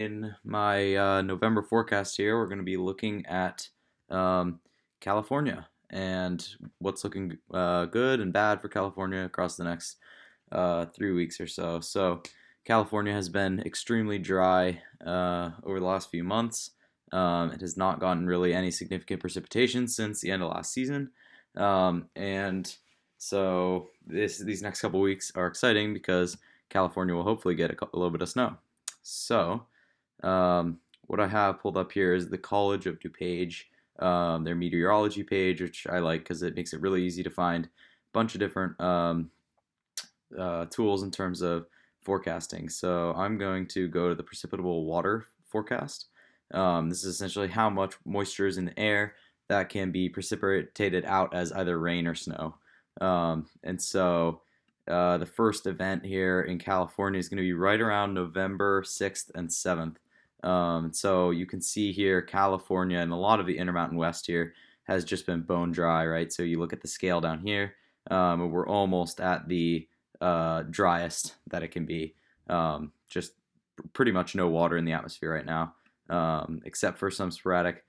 In my November forecast here, we're going to be looking at um, California and what's looking good and bad for California across the next 3 weeks or so. So, California has been extremely dry over the last few months. It has not gotten really any significant precipitation since the end of last season. And so, these next couple weeks are exciting because California will hopefully get a little bit of snow. So, what I have pulled up here is the College of DuPage, their meteorology page, which I like because it makes it really easy to find a bunch of different tools in terms of forecasting. So I'm going to go to the precipitable water forecast. This is essentially how much moisture is in the air that can be precipitated out as either rain or snow. And so the first event here in California is going to be right around November 6th and 7th. So you can see here California and a lot of the Intermountain West here has just been bone dry, right? So you look at the scale down here, and we're almost at the driest that it can be. Just pretty much no water in the atmosphere right now, except for some sporadic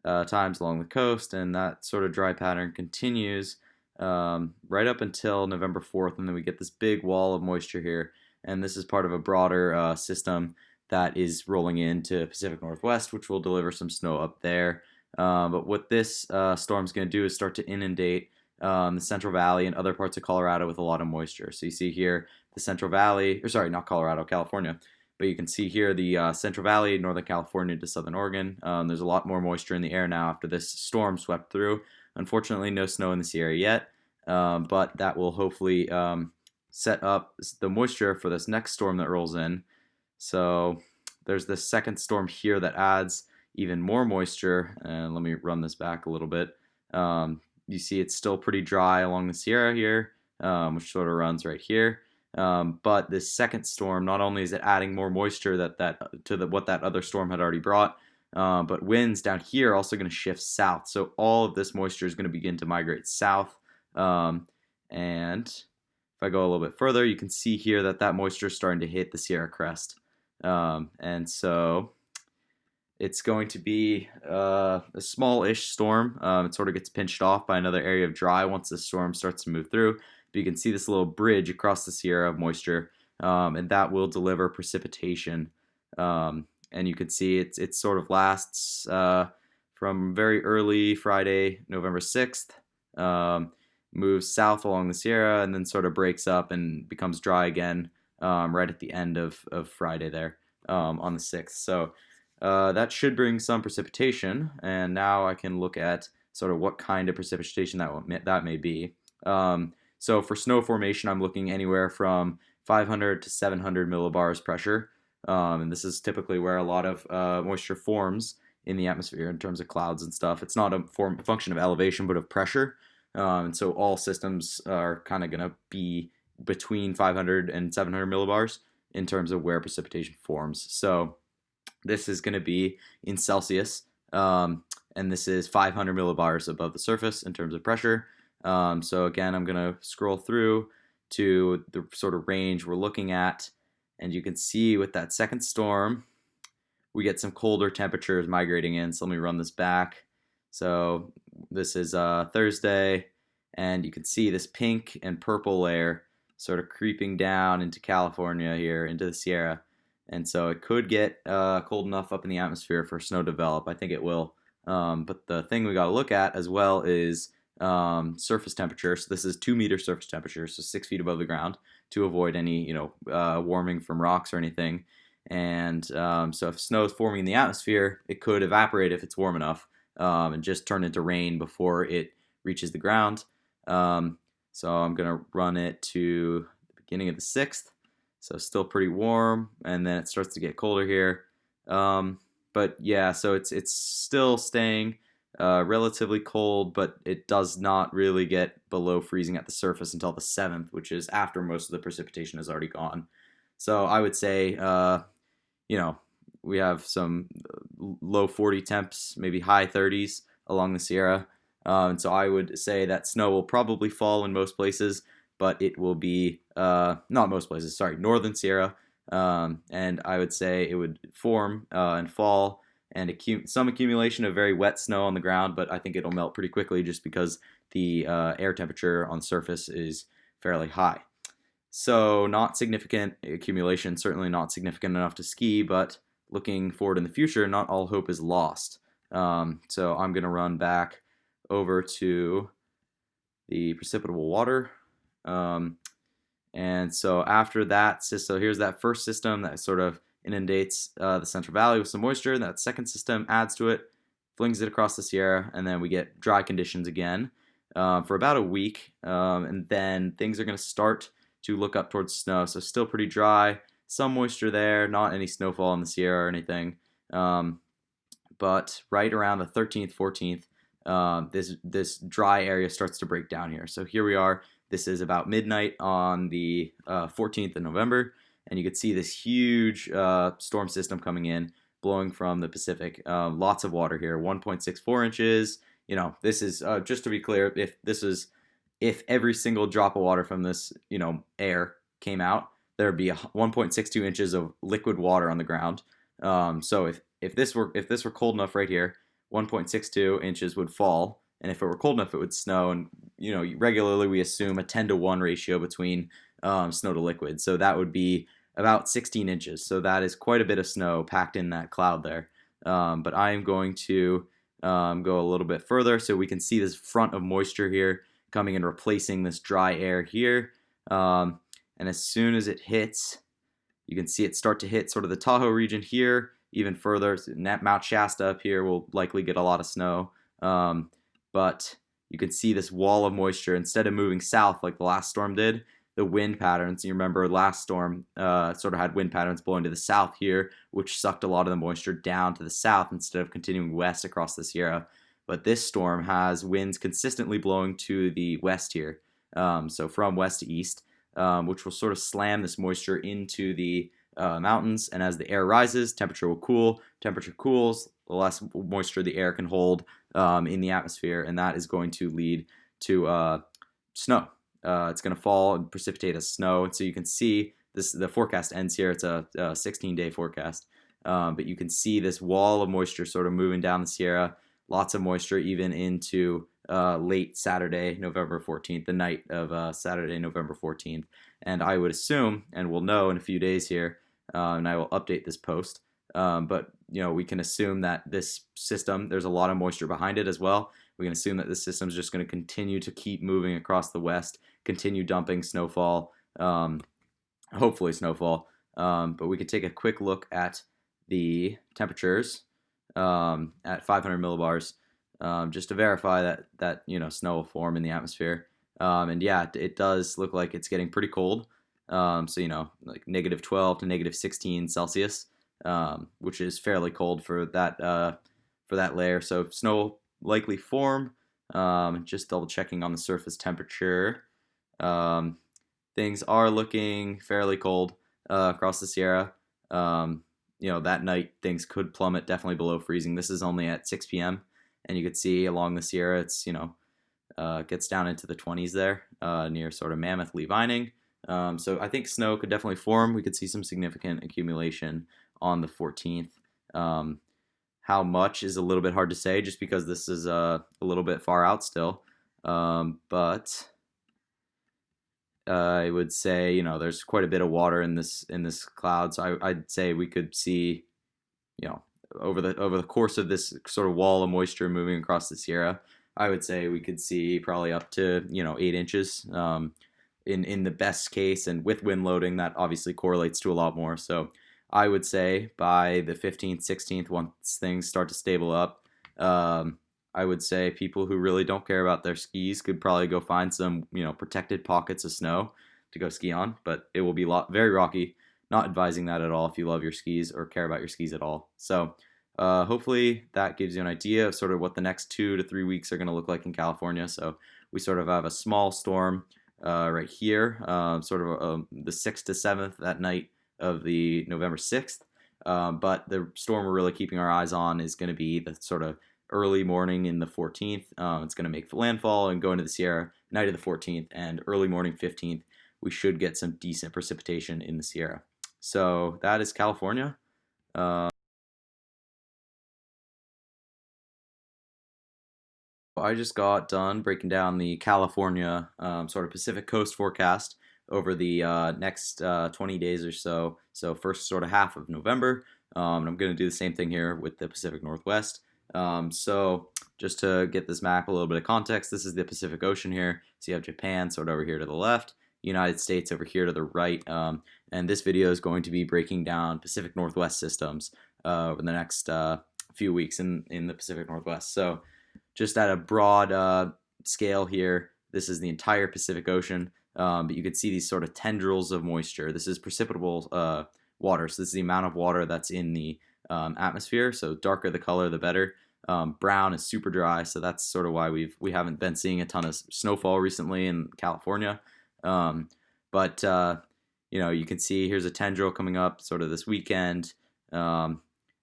times along the coast, and that sort of dry pattern continues right up until November 4th, and then we get this big wall of moisture here, and this is part of a broader system that is rolling into Pacific Northwest, which will deliver some snow up there. But what this storm's going to do is start to inundate the Central Valley and other parts of Colorado with a lot of moisture. So you see here the Central Valley, or sorry, not Colorado, California. But you can see here the Central Valley, Northern California to Southern Oregon. There's a lot more moisture in the air now after this storm swept through. Unfortunately, no snow in this area yet, but that will hopefully set up the moisture for this next storm that rolls in. So there's this second storm here that adds even more moisture. And let me run this back a little bit. You see it's still pretty dry along the Sierra here, which sort of runs right here. But this second storm, not only is it adding more moisture what that other storm had already brought, but winds down here are also going to shift south. So all of this moisture is going to begin to migrate south. And if I go a little bit further, you can see here that moisture is starting to hit the Sierra crest. And so it's going to be a small-ish storm. It sort of gets pinched off by another area of dry once the storm starts to move through. But you can see this little bridge across the Sierra of moisture, and that will deliver precipitation. And you can see it sort of lasts from very early Friday, November 6th, moves south along the Sierra, and then sort of breaks up and becomes dry again right at the end of Friday there on the 6th. So that should bring some precipitation, and now I can look at sort of what kind of precipitation that may be. So for snow formation, I'm looking anywhere from 500 to 700 millibars pressure, and this is typically where a lot of moisture forms in the atmosphere in terms of clouds and stuff. It's not a function of elevation, but of pressure, and so all systems are kind of going to be between 500 and 700 millibars in terms of where precipitation forms. So this is going to be in Celsius, and this is 500 millibars above the surface in terms of pressure. So again, I'm going to scroll through to the sort of range we're looking at, and you can see with that second storm, we get some colder temperatures migrating in. So let me run this back. So this is Thursday, and you can see this pink and purple layer sort of creeping down into California here, into the Sierra. And so it could get cold enough up in the atmosphere for snow to develop. I think it will. But the thing we got to look at as well is surface temperature. So this is 2-meter surface temperature, so 6 feet above the ground, to avoid any warming from rocks or anything. And so if snow is forming in the atmosphere, it could evaporate if it's warm enough and just turn into rain before it reaches the ground. So I'm gonna run it to the beginning of the 6th. So still pretty warm, and then it starts to get colder here. But yeah, so it's still staying relatively cold, but it does not really get below freezing at the surface until the 7th, which is after most of the precipitation is already gone. So I would say, we have some low 40 temps, maybe high 30s along the Sierra. And so I would say that snow will probably fall in most places, but it will be, not most places, sorry, Northern Sierra. And I would say it would form and fall and some accumulation of very wet snow on the ground, but I think it'll melt pretty quickly just because the air temperature on the surface is fairly high. So not significant accumulation, certainly not significant enough to ski, but looking forward in the future, not all hope is lost. So I'm going to run back over to the precipitable water. And so after that, so here's that first system that sort of inundates the Central Valley with some moisture. That second system adds to it, flings it across the Sierra, and then we get dry conditions again for about a week. And then things are going to start to look up towards snow. So still pretty dry, some moisture there, not any snowfall in the Sierra or anything. But right around the 13th, 14th, this dry area starts to break down here. So here we are. This is about midnight on the 14th of November, and you can see this huge storm system coming in, blowing from the Pacific. Lots of water here, 1.64 inches. You know, this is just to be clear, if every single drop of water from this air came out, there would be 1.62 inches of liquid water on the ground. So if this were cold enough right here, 1.62 inches would fall, and if it were cold enough, it would snow. And regularly we assume a 10-to-1 ratio between snow to liquid, so that would be about 16 inches. So that is quite a bit of snow packed in that cloud there. But I am going to go a little bit further so we can see this front of moisture here coming and replacing this dry air here. And as soon as it hits, you can see it start to hit sort of the Tahoe region here, even further. So Mount Shasta up here will likely get a lot of snow. But you can see this wall of moisture. Instead of moving south like the last storm did, the wind patterns, you remember last storm sort of had wind patterns blowing to the south here, which sucked a lot of the moisture down to the south instead of continuing west across the Sierra. But this storm has winds consistently blowing to the west here, so from west to east, which will sort of slam this moisture into the mountains. And as the air rises, temperature will cool. Temperature cools, the less moisture the air can hold in the atmosphere, and that is going to lead to snow. It's going to fall and precipitate as snow. And so you can see this. The forecast ends here. It's a 16-day forecast, but you can see this wall of moisture sort of moving down the Sierra. Lots of moisture even into late Saturday, November 14th, the night of Saturday, November 14th. And I would assume, and we'll know in a few days here, and I will update this post, but we can assume that this system, there's a lot of moisture behind it as well. We can assume that this system is just going to continue to keep moving across the west, continue dumping snowfall, hopefully snowfall. But we could take a quick look at the temperatures at 500 millibars, just to verify that snow will form in the atmosphere. And yeah, it does look like it's getting pretty cold. So like -12 to -16 Celsius, which is fairly cold for that layer. So snow will likely form. Just double checking on the surface temperature. Things are looking fairly cold across the Sierra. That night things could plummet definitely below freezing. This is only at 6 p.m. and you could see along the Sierra it's gets down into the 20s there near sort of Mammoth, Lee Vining. So I think snow could definitely form. We could see some significant accumulation on the 14th. How much is a little bit hard to say just because this is a little bit far out still. But I would say there's quite a bit of water in this cloud, so I'd say we could see over the course of this sort of wall of moisture moving across the Sierra, I would say we could see probably up to 8 inches in the best case, and with wind loading that obviously correlates to a lot more. So I would say by the 15th, 16th, once things start to stable up, I would say people who really don't care about their skis could probably go find some, protected pockets of snow to go ski on, but it will be very rocky. Not advising that at all if you love your skis or care about your skis at all. So hopefully that gives you an idea of sort of what the next 2 to 3 weeks are going to look like in California. So we sort of have a small storm right here, sort of the 6th to 7th that night of the November 6th. But the storm we're really keeping our eyes on is going to be the sort of early morning in the 14th. It's going to make landfall and go into the Sierra night of the 14th, and early morning 15th, we should get some decent precipitation in the Sierra. So that is California. Uh, I just got done breaking down the California sort of Pacific Coast forecast over the next 20 days or so. So first sort of half of November. And I'm going to do the same thing here with the Pacific Northwest. So just to get this map a little bit of context, this is the Pacific Ocean here. So you have Japan sort of over here to the left, United States over here to the right. And this video is going to be breaking down Pacific Northwest systems over the next few weeks in the Pacific Northwest. So just at a broad scale here, this is the entire Pacific Ocean, but you can see these sort of tendrils of moisture. This is precipitable water, so this is the amount of water that's in the atmosphere. So darker the color, the better. Brown is super dry, so that's sort of why we haven't been seeing a ton of snowfall recently in California. But you can see here's a tendril coming up sort of this weekend.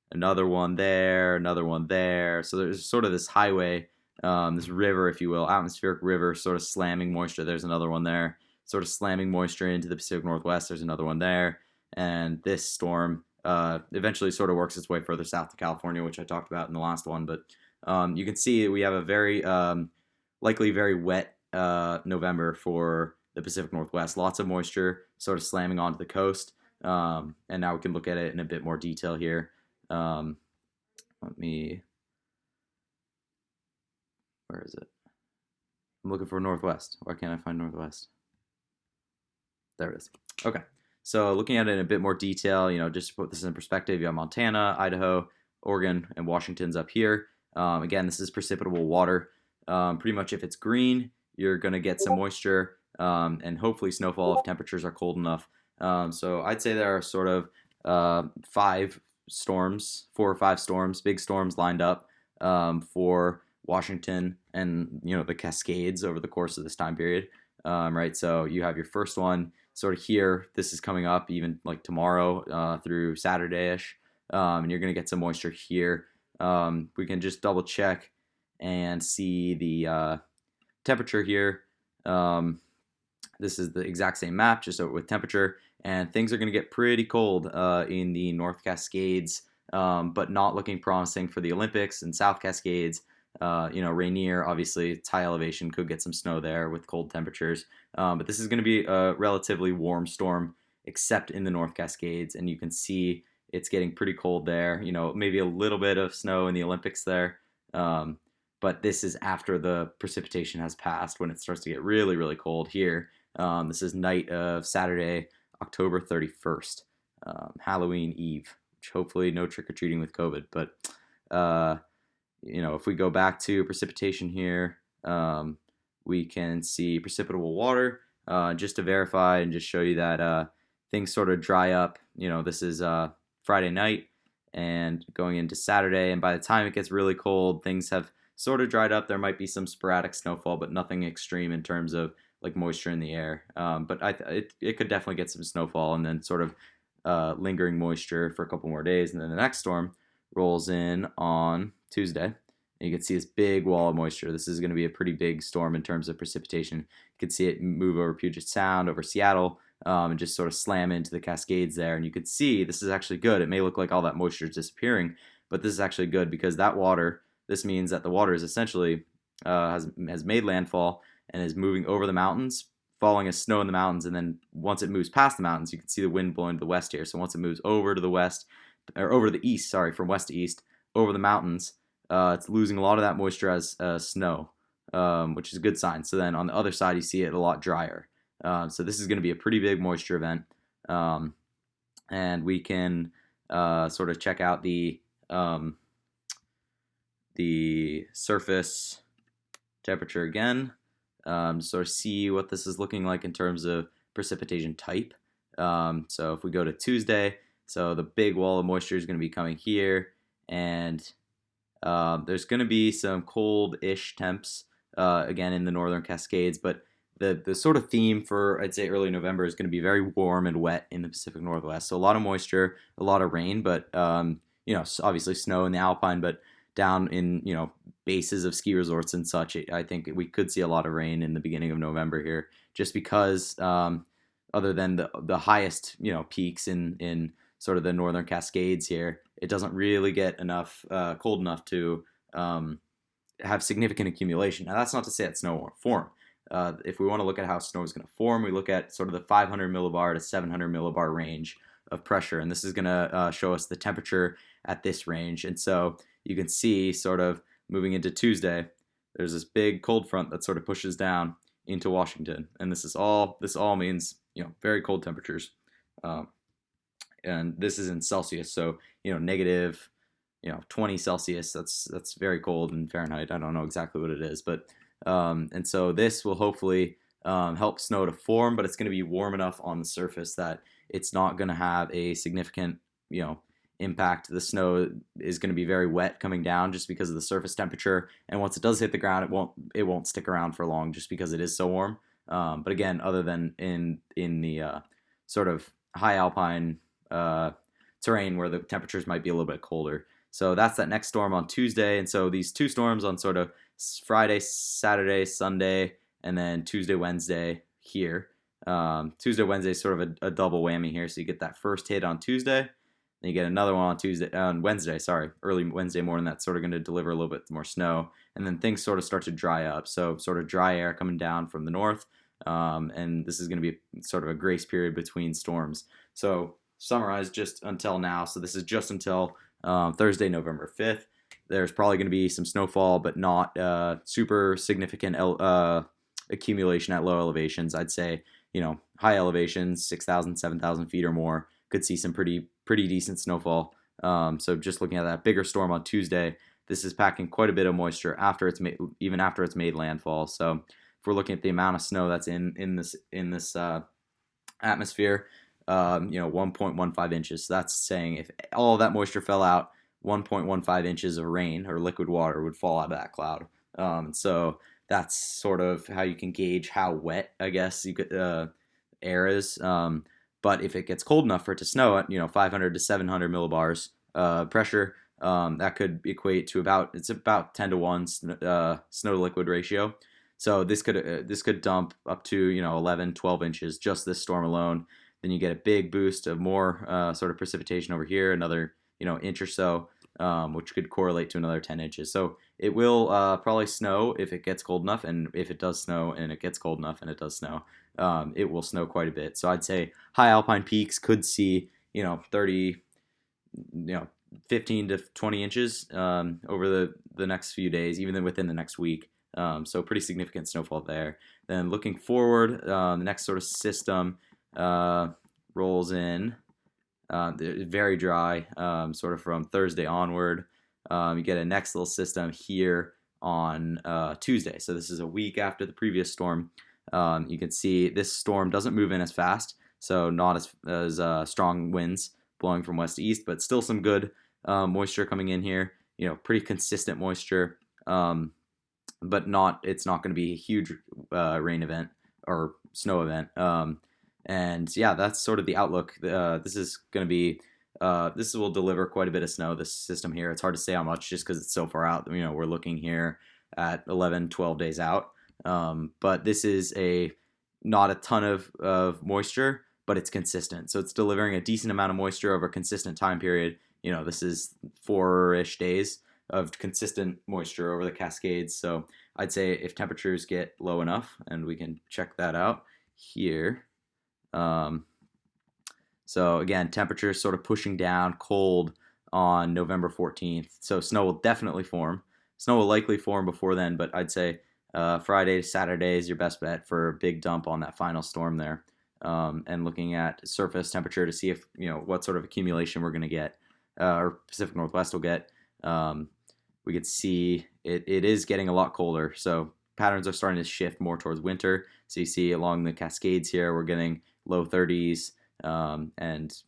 Another one there, another one there. So there's sort of this highway, this river, if you will, atmospheric river, sort of slamming moisture. There's another one there, sort of slamming moisture into the Pacific Northwest. There's another one there. And this storm eventually sort of works its way further south to California, which I talked about in the last one. But you can see we have a very likely very wet November for the Pacific Northwest. Lots of moisture sort of slamming onto the coast. And now we can look at it in a bit more detail here. Let me, where is it? I'm looking for Northwest. Why can't I find Northwest? There it is. Okay. So looking at it in a bit more detail, just to put this in perspective, you have Montana, Idaho, Oregon, and Washington's up here. Again, this is precipitable water. Pretty much if it's green, you're going to get some moisture and hopefully snowfall if temperatures are cold enough. So I'd say there are sort of 4 or 5 storms, big storms lined up for Washington and the Cascades over the course of this time period, right? So you have your first one sort of here. This is coming up even like tomorrow through Saturday-ish, and you're going to get some moisture here. We can just double check and see the temperature here. This is the exact same map, just with temperature. And things are going to get pretty cold in the North Cascades, but not looking promising for the Olympics and South Cascades. Rainier, obviously, it's high elevation, could get some snow there with cold temperatures. But this is going to be a relatively warm storm, except in the North Cascades. And you can see it's getting pretty cold there. Maybe a little bit of snow in the Olympics there. But this is after the precipitation has passed when it starts to get really, really cold here. This is night of Saturday, October 31st, Halloween Eve, which hopefully no trick-or-treating with COVID. But, if we go back to precipitation here, we can see precipitable water, just to verify and just show you that things sort of dry up. This is Friday night and going into Saturday, and by the time it gets really cold, things have sort of dried up. There might be some sporadic snowfall, but nothing extreme in terms of like moisture in the air. But it could definitely get some snowfall and then sort of lingering moisture for a couple more days. And then the next storm rolls in on Tuesday. And you can see this big wall of moisture. This is going to be a pretty big storm in terms of precipitation. You can see it move over Puget Sound, over Seattle, and just sort of slam into the Cascades there. And you can see this is actually good. It may look like all that moisture is disappearing, but this is actually good because this means that the water is essentially has made landfall and is moving over the mountains, falling as snow in the mountains, and then once it moves past the mountains, you can see the wind blowing to the west here. So once it moves over to the west, or over to the east, sorry, from west to east, over the mountains, it's losing a lot of that moisture as snow, which is a good sign. So then on the other side, you see it a lot drier. So this is going to be a pretty big moisture event, and we can sort of check out the surface temperature again. Sort of see what this is looking like in terms of precipitation type. So if we go to Tuesday, so the big wall of moisture is going to be coming here, and there's going to be some cold-ish temps again in the northern Cascades, but the sort of theme for, I'd say, early November is going to be very warm and wet in the Pacific Northwest. So a lot of moisture, a lot of rain, but obviously snow in the Alpine, but down in bases of ski resorts and such, I think we could see a lot of rain in the beginning of November here, just because other than the highest peaks in sort of the northern Cascades here, it doesn't really get enough cold enough to um, have significant accumulation. Now that's not to say that snow won't form. If we want to look at how snow is going to form, we look at sort of the 500 millibar to 700 millibar range of pressure, and this is going to show us the temperature at this range. And so you can see sort of moving into Tuesday, there's this big cold front that sort of pushes down into Washington, and this all means very cold temperatures, um, and this is in Celsius, so negative 20 Celsius. That's very cold in Fahrenheit. I don't know exactly what it is, but and so this will hopefully help snow to form, but it's going to be warm enough on the surface that it's not going to have a significant you know impact. The snow is going to be very wet coming down just because of the surface temperature, and once it does hit the ground, it won't stick around for long just because it is so warm. But again, other than in the sort of high alpine terrain where the temperatures might be a little bit colder. So that's that next storm on Tuesday. And so these two storms on sort of Friday, Saturday, Sunday, and then Tuesday, Wednesday here. Tuesday, Wednesday is sort of a double whammy here. So you get that first hit on Tuesday, then you get another one on Wednesday, sorry, early Wednesday morning. That's sort of going to deliver a little bit more snow. And then things sort of start to dry up. So sort of dry air coming down from the north. And this is going to be sort of a grace period between storms. So summarize just until now. So this is just until Thursday, November 5th. There's probably going to be some snowfall, but not super significant accumulation at low elevations. I'd say, high elevations, 6,000, 7,000 feet or more, could see some pretty decent snowfall. So just looking at that bigger storm on Tuesday, this is packing quite a bit of moisture even after it's made landfall. So if we're looking at the amount of snow that's in this atmosphere, 1.15 inches. So that's saying if all of that moisture fell out, 1.15 inches of rain or liquid water would fall out of that cloud. So that's sort of how you can gauge how wet, I guess, air is. But if it gets cold enough for it to snow at 500 to 700 millibars pressure, that could equate to about 10 to 1 snow to liquid ratio. So this could dump up to 11, 12 inches just this storm alone. Then you get a big boost of more sort of precipitation over here, another inch or so, which could correlate to another 10 inches. So it will probably snow if it gets cold enough, and if it does snow and it gets cold enough and it does snow, it will snow quite a bit. So I'd say high alpine peaks could see 30, 15 to 20 inches over the next few days, even within the next week. So pretty significant snowfall there. Then looking forward, the next sort of system rolls in. Very dry, sort of from Thursday onward. You get a next little system here on Tuesday. So this is a week after the previous storm. You can see this storm doesn't move in as fast, so not as strong winds blowing from west to east, but still some good moisture coming in here. Pretty consistent moisture, but it's not going to be a huge rain event or snow event. And yeah, that's sort of the outlook. This is going to be, this will deliver quite a bit of snow, this system here. It's hard to say how much just because it's so far out. We're looking here at 11, 12 days out. But this is not a ton of moisture, but it's consistent. So it's delivering a decent amount of moisture over a consistent time period. This is 4-ish days of consistent moisture over the Cascades. So I'd say if temperatures get low enough, and we can check that out here. So again, temperatures sort of pushing down, cold on November 14th. So snow will definitely form. Snow will likely form before then, but I'd say Friday to Saturday is your best bet for a big dump on that final storm there. And looking at surface temperature to see if what sort of accumulation we're going to get, or Pacific Northwest will get. We could see it is getting a lot colder. So patterns are starting to shift more towards winter. So you see along the Cascades here, we're getting low 30s, and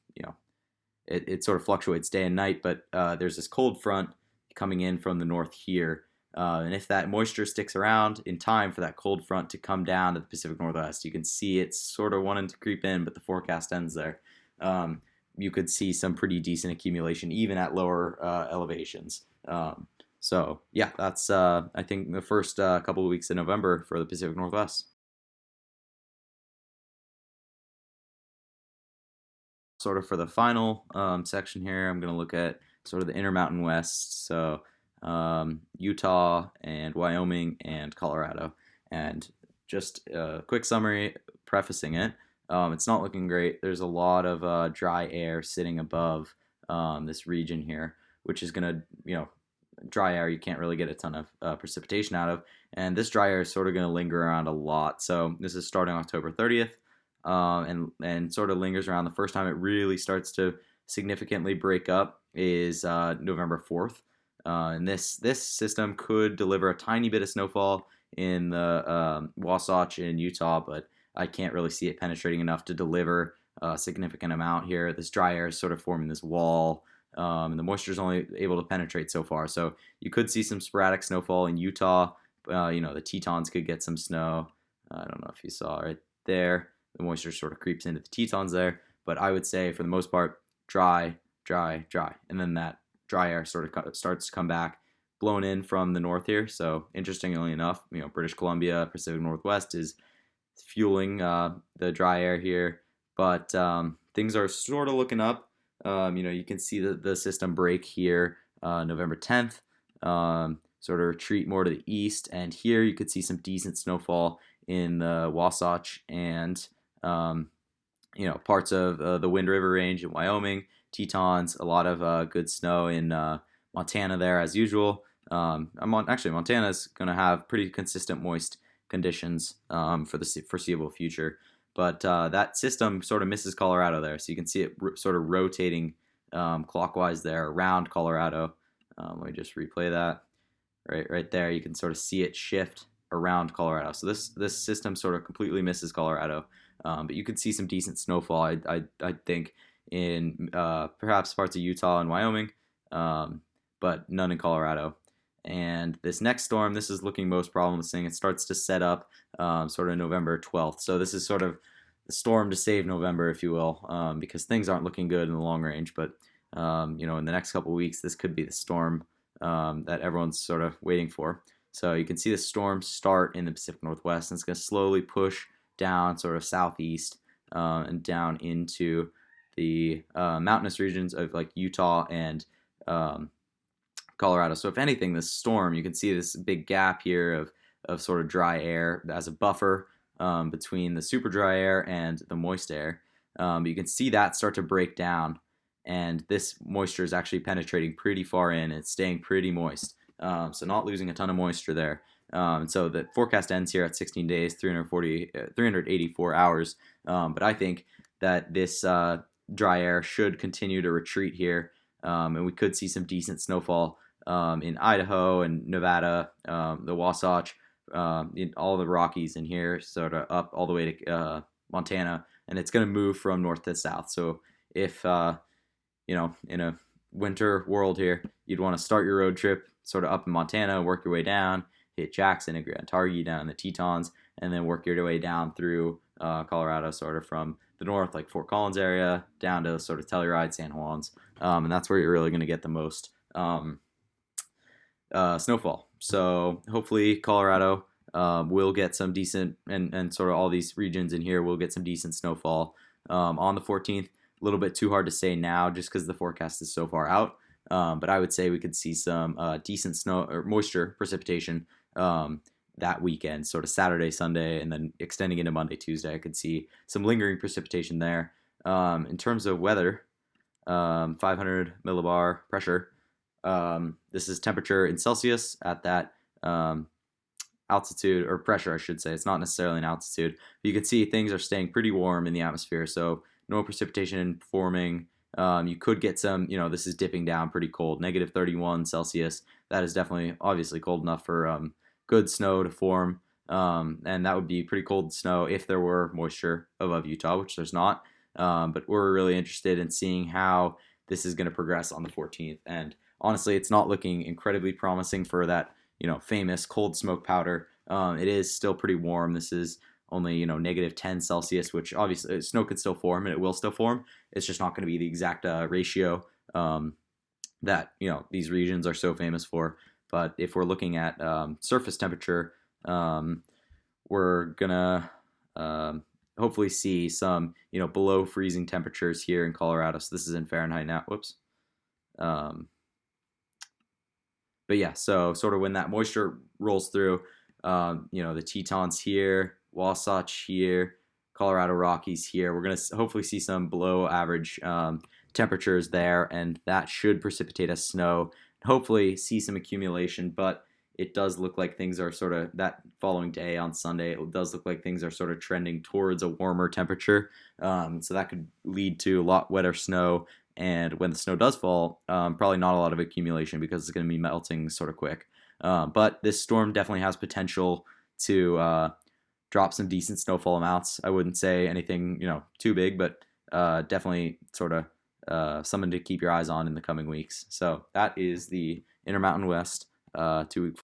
it sort of fluctuates day and night. But there's this cold front coming in from the north here, and if that moisture sticks around in time for that cold front to come down to the Pacific Northwest, you can see it's sort of wanting to creep in, but the forecast ends there. You could see some pretty decent accumulation even at lower elevations. So yeah, that's I think the first couple of weeks in November for the Pacific Northwest. sort of for the final section here, I'm going to look at sort of the Intermountain West, so Utah and Wyoming and Colorado. And just a quick summary prefacing it. It's not looking great. There's a lot of dry air sitting above this region here, which is going to, dry air you can't really get a ton of precipitation out of. And this dry air is sort of going to linger around a lot. So this is starting October 30th. And sort of lingers around. The first time it really starts to significantly break up is November 4th. And this system could deliver a tiny bit of snowfall in the Wasatch in Utah, but I can't really see it penetrating enough to deliver a significant amount here. This dry air is sort of forming this wall, and the moisture is only able to penetrate so far. So you could see some sporadic snowfall in Utah. The Tetons could get some snow. I don't know if you saw right there. The moisture sort of creeps into the Tetons there, but I would say for the most part, dry, dry, dry. And then that dry air sort of starts to come back, blown in from the north here. So interestingly enough, British Columbia, Pacific Northwest is fueling the dry air here, but things are sort of looking up. You can see the system break here November 10th, sort of retreat more to the east, and here you could see some decent snowfall in the Wasatch and parts of the Wind River Range in Wyoming, Tetons, a lot of good snow in Montana there as usual. Montana is going to have pretty consistent moist conditions for the foreseeable future. But that system sort of misses Colorado there, so you can see it sort of rotating clockwise there around Colorado. Let me just replay that. Right there, you can sort of see it shift around Colorado. So this system sort of completely misses Colorado, but you could see some decent snowfall. I think in perhaps parts of Utah and Wyoming, but none in Colorado. And this next storm, this is looking most promising. It starts to set up sort of November 12th. So this is sort of the storm to save November, if you will, because things aren't looking good in the long range. But in the next couple of weeks, this could be the storm that everyone's sort of waiting for. So you can see the storm start in the Pacific Northwest, and it's going to slowly push down sort of southeast and down into the mountainous regions of like Utah and Colorado. So if anything, this storm, you can see this big gap here of sort of dry air as a buffer between the super dry air and the moist air. But you can see that start to break down, and this moisture is actually penetrating pretty far in. It's staying pretty moist, so not losing a ton of moisture there. And so the forecast ends here at 16 days, 384 hours. But I think that this dry air should continue to retreat here, and we could see some decent snowfall in Idaho and Nevada, the Wasatch, in all the Rockies in here, sort of up all the way to Montana, and it's going to move from north to south. So if in a winter world here, you'd want to start your road trip sort of up in Montana, work your way down, hit Jackson and Grand Targhee down in the Tetons, and then work your way down through Colorado, sort of from the north, like Fort Collins area, down to sort of Telluride, San Juan's, and that's where you're really going to get the most snowfall. So hopefully Colorado will get some decent, and sort of all these regions in here will get some decent snowfall on the 14th. A little bit too hard to say now just because the forecast is so far out. But I would say we could see some decent snow or moisture precipitation that weekend, sort of Saturday, Sunday, and then extending into Monday, Tuesday. I could see some lingering precipitation there. In terms of weather, 500 millibar pressure. This is temperature in Celsius at that altitude, or pressure, I should say. It's not necessarily an altitude. But you can see things are staying pretty warm in the atmosphere, so no precipitation forming. You could get some, this is dipping down pretty cold, negative 31 Celsius. That is definitely, obviously, cold enough for good snow to form. And that would be pretty cold snow if there were moisture above Utah, which there's not. But we're really interested in seeing how this is going to progress on the 14th. And honestly, it's not looking incredibly promising for that, famous cold smoke powder. It is still pretty warm. This is only, negative 10 Celsius, which obviously snow could still form, and it will still form. It's just not going to be the exact ratio that, these regions are so famous for. But if we're looking at surface temperature, we're going to hopefully see some below freezing temperatures here in Colorado. So this is in Fahrenheit now. Whoops. Um, but yeah, so sort of when that moisture rolls through, the Tetons here, Wasatch here, Colorado Rockies here, we're going to hopefully see some below average temperatures there, and that should precipitate as snow. Hopefully see some accumulation, but it does look like things are sort of that following day on Sunday. It does look like things are sort of trending towards a warmer temperature. So that could lead to a lot wetter snow. And when the snow does fall, probably not a lot of accumulation because it's going to be melting sort of quick. But this storm definitely has potential to drop some decent snowfall amounts. I wouldn't say anything too big, but definitely sort of something to keep your eyes on in the coming weeks. So that is the Intermountain West 2 week